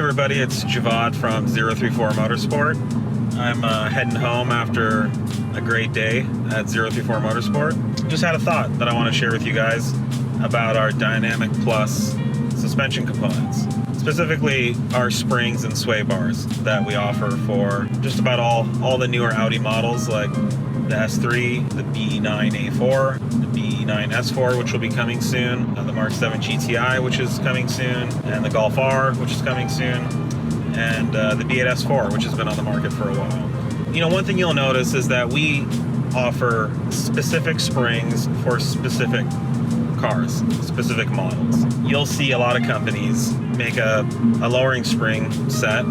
everybody, it's Javad from 034Motorsport. I'm heading home after a great day at 034 Motorsport. Just had a thought that I want to share with you guys about our Dynamic Plus suspension components. Specifically our springs and sway bars that we offer for just about all the newer Audi models, like the S3, the B9A4, the B9 S4, which will be coming soon, the Mark 7 GTI, which is coming soon, and the Golf R, which is coming soon, and the B8 S4, which has been on the market for a while. You know, one thing you'll notice is that we offer specific springs for specific cars, specific models. You'll see a lot of companies make a lowering spring set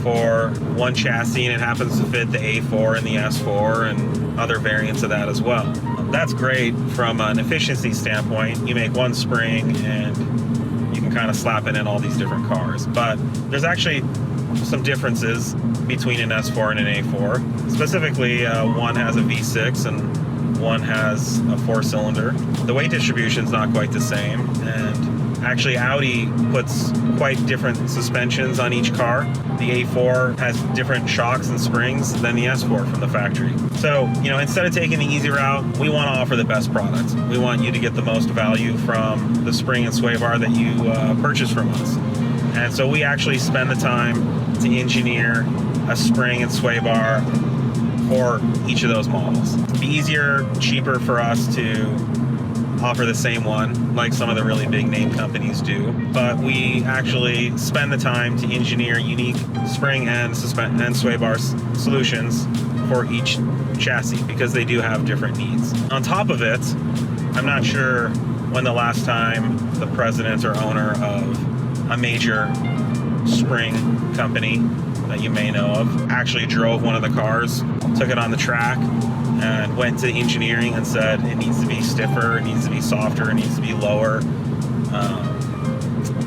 for one chassis, and it happens to fit the A4 and the S4 and other variants of that as well. That's great from an efficiency standpoint. You make one spring and you can kind of slap it in all these different cars. But there's actually some differences between an S4 and an A4. Specifically, one has a V6 and one has a 4-cylinder. The weight distribution is not quite the same, and actually Audi puts quite different suspensions on each car. The A4 has different shocks and springs than the S4 from the factory. So, you know, instead of taking the easy route, we want to offer the best product. We want you to get the most value from the spring and sway bar that you purchase from us. And so we actually spend the time to engineer a spring and sway bar for each of those models. It'd be easier, cheaper for us to offer the same one like some of the really big name companies do, but we actually spend the time to engineer unique spring and sway bar solutions for each chassis because they do have different needs. On top of it, I'm not sure when the last time the president or owner of a major spring company that you may know of actually drove one of the cars, took it on the track, and went to engineering and said it needs to be stiffer, it needs to be softer, it needs to be lower.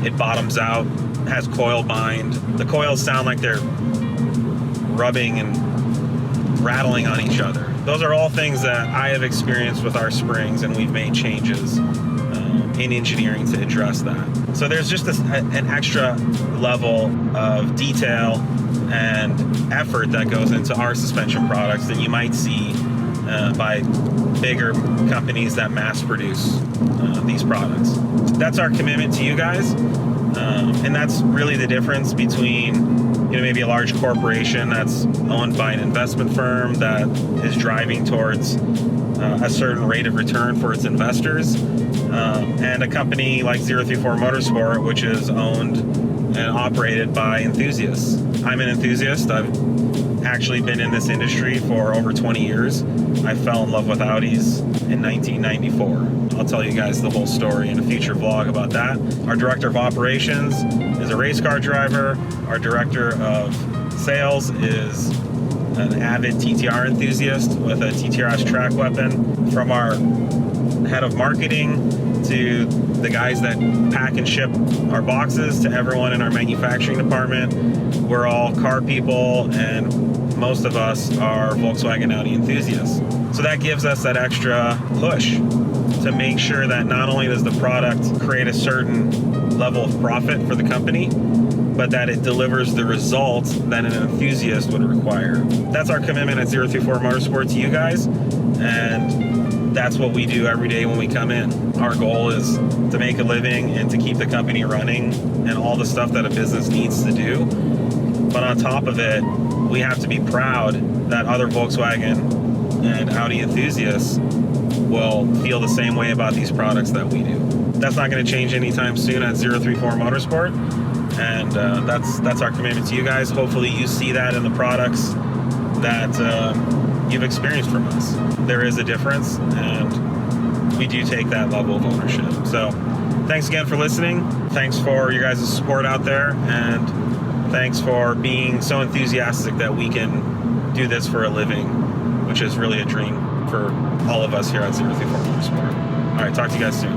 It bottoms out, has coil bind. The coils sound like they're rubbing and rattling on each other. Those are all things that I have experienced with our springs, and we've made changes in engineering to address that. So there's just an extra level of detail and effort that goes into our suspension products than you might see by bigger companies that mass produce these products. That's our commitment to you guys, and that's really the difference between, you know, maybe a large corporation that's owned by an investment firm that is driving towards a certain rate of return for its investors, and a company like 034 Motorsport, which is owned and operated by enthusiasts. I'm an enthusiast. I've actually been in this industry for over 20 years. I fell in love with Audis in 1994. I'll tell you guys the whole story in a future vlog about that. Our director of operations is a race car driver. Our director of sales is an avid TTR enthusiast with a TTRS track weapon. From our head of marketing to the guys that pack and ship our boxes to everyone in our manufacturing department, we're all car people, and most of us are Volkswagen Audi enthusiasts. So that gives us that extra push to make sure that not only does the product create a certain level of profit for the company, but that it delivers the results that an enthusiast would require. That's our commitment at 034 Motorsport to you guys, and that's what we do every day when we come in. Our goal is to make a living and to keep the company running and all the stuff that a business needs to do. But on top of it, we have to be proud that other Volkswagen and Audi enthusiasts will feel the same way about these products that we do. That's not going to change anytime soon at 034 Motorsport, and that's our commitment to you guys. Hopefully you see that in the products that you've experienced from us. There is a difference, and we do take that level of ownership. So thanks again for listening. Thanks for your guys' support out there, and thanks for being so enthusiastic that we can do this for a living, which is really a dream for all of us here at 034 Motorsport. All right, talk to you guys soon.